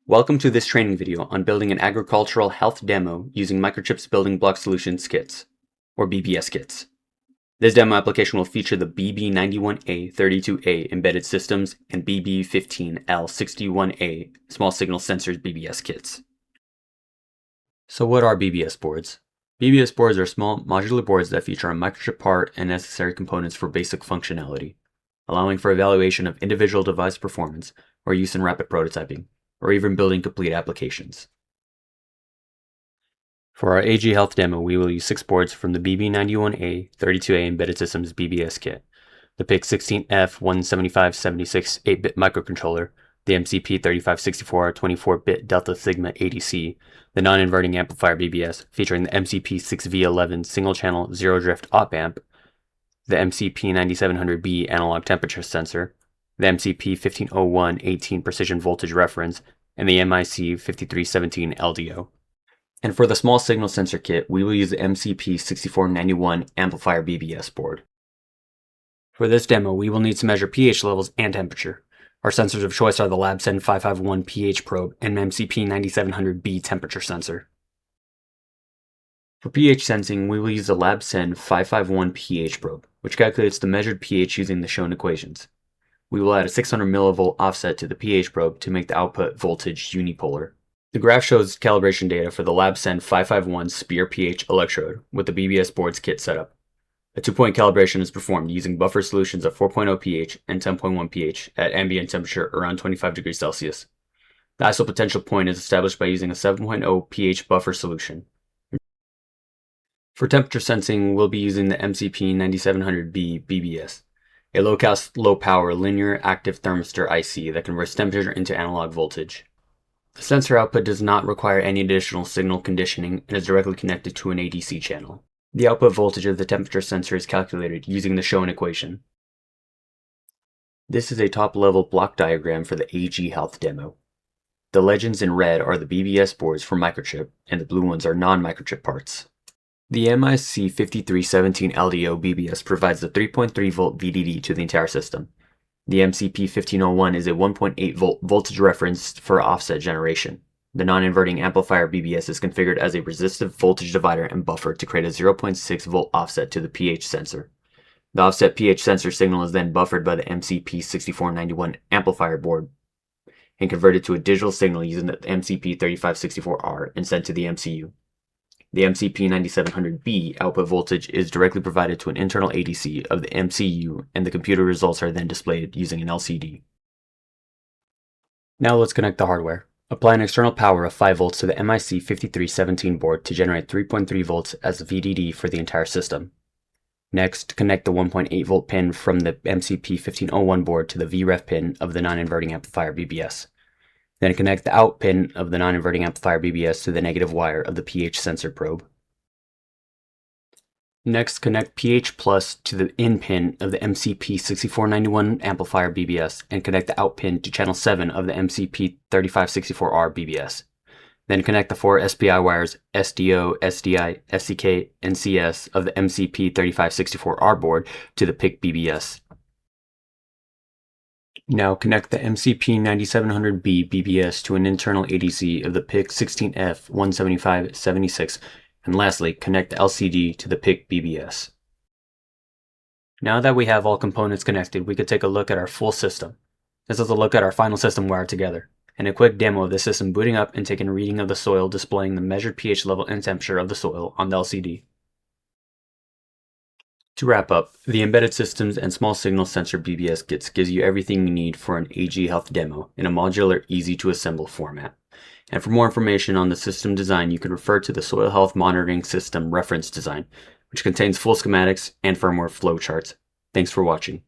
Welcome to this training video on building an agricultural health demo using Microchip's Building Block Solutions kits, or BBS kits. This demo application will feature the BB91A32A embedded systems and BB15L61A small signal sensors BBS kits. So what are BBS boards? BBS boards are small modular boards that feature a microchip part and necessary components for basic functionality, allowing for evaluation of individual device performance or use in rapid prototyping, or even building complete applications. For our AG Health demo, we will use 6 boards from the BB91A32A Embedded Systems BBS kit, the PIC16F17576 8-bit microcontroller, the MCP3564 24-bit Delta Sigma ADC, the non-inverting amplifier BBS featuring the MCP6V11 single-channel zero-drift op-amp, the MCP9700B analog temperature sensor, the MCP1501 18 precision voltage reference, and the MIC5317 LDO. And for the small signal sensor kit, we will use the MCP6491 amplifier BBS board. For this demo, we will need to measure pH levels and temperature. Our sensors of choice are the LabSen 551 pH probe and MCP9700B temperature sensor. For pH sensing, we will use the LabSen 551 pH probe, which calculates the measured pH using the shown equations. We will add a 600 millivolt offset to the pH probe to make the output voltage unipolar. The graph shows calibration data for the LabSen 551 Spear pH electrode with the BBS board's kit setup. A 2-point calibration is performed using buffer solutions of 4.0 pH and 10.1 pH at ambient temperature around 25 degrees Celsius. The isopotential point is established by using a 7.0 pH buffer solution. For temperature sensing, we'll be using the MCP9700B BBS, a low-cost, low-power linear active thermistor IC that converts temperature into analog voltage. The sensor output does not require any additional signal conditioning and is directly connected to an ADC channel. The output voltage of the temperature sensor is calculated using the shown equation. This is a top-level block diagram for the AG Health demo. The legends in red are the BBS boards for Microchip, and the blue ones are non-Microchip parts. The MIC5317 LDO BBS provides the 3.3 volt VDD to the entire system. The MCP1501 is a 1.8 volt voltage reference for offset generation. The non-inverting amplifier BBS is configured as a resistive voltage divider and buffer to create a 0.6 volt offset to the pH sensor. The offset pH sensor signal is then buffered by the MCP6491 amplifier board and converted to a digital signal using the MCP3564R and sent to the MCU. The MCP9700B output voltage is directly provided to an internal ADC of the MCU, and the computer results are then displayed using an LCD. Now let's connect the hardware. Apply an external power of 5 volts to the MIC5317 board to generate 3.3 volts as the VDD for the entire system. Next, connect the 1.8 volt pin from the MCP1501 board to the VREF pin of the non-inverting amplifier BBS. Then connect the out pin of the non-inverting amplifier BBS to the negative wire of the pH sensor probe. Next, connect pH plus to the in pin of the MCP6491 amplifier BBS and connect the out pin to channel 7 of the MCP3564R BBS. Then connect the 4 SPI wires SDO, SDI, SCK, and CS of the MCP3564R board to the PIC BBS. Now connect the MCP9700B BBS to an internal ADC of the PIC16F17576, and lastly, connect the LCD to the PIC BBS. Now that we have all components connected, we could take a look at our full system. This is a look at our final system wired together, and a quick demo of the system booting up and taking a reading of the soil displaying the measured pH level and temperature of the soil on the LCD. To wrap up, the Embedded Systems and Small Signal Sensor BBS kits gives you everything you need for an AG Health demo in a modular, easy-to-assemble format. And for more information on the system design, you can refer to the Soil Health Monitoring System Reference Design, which contains full schematics and firmware flowcharts. Thanks for watching.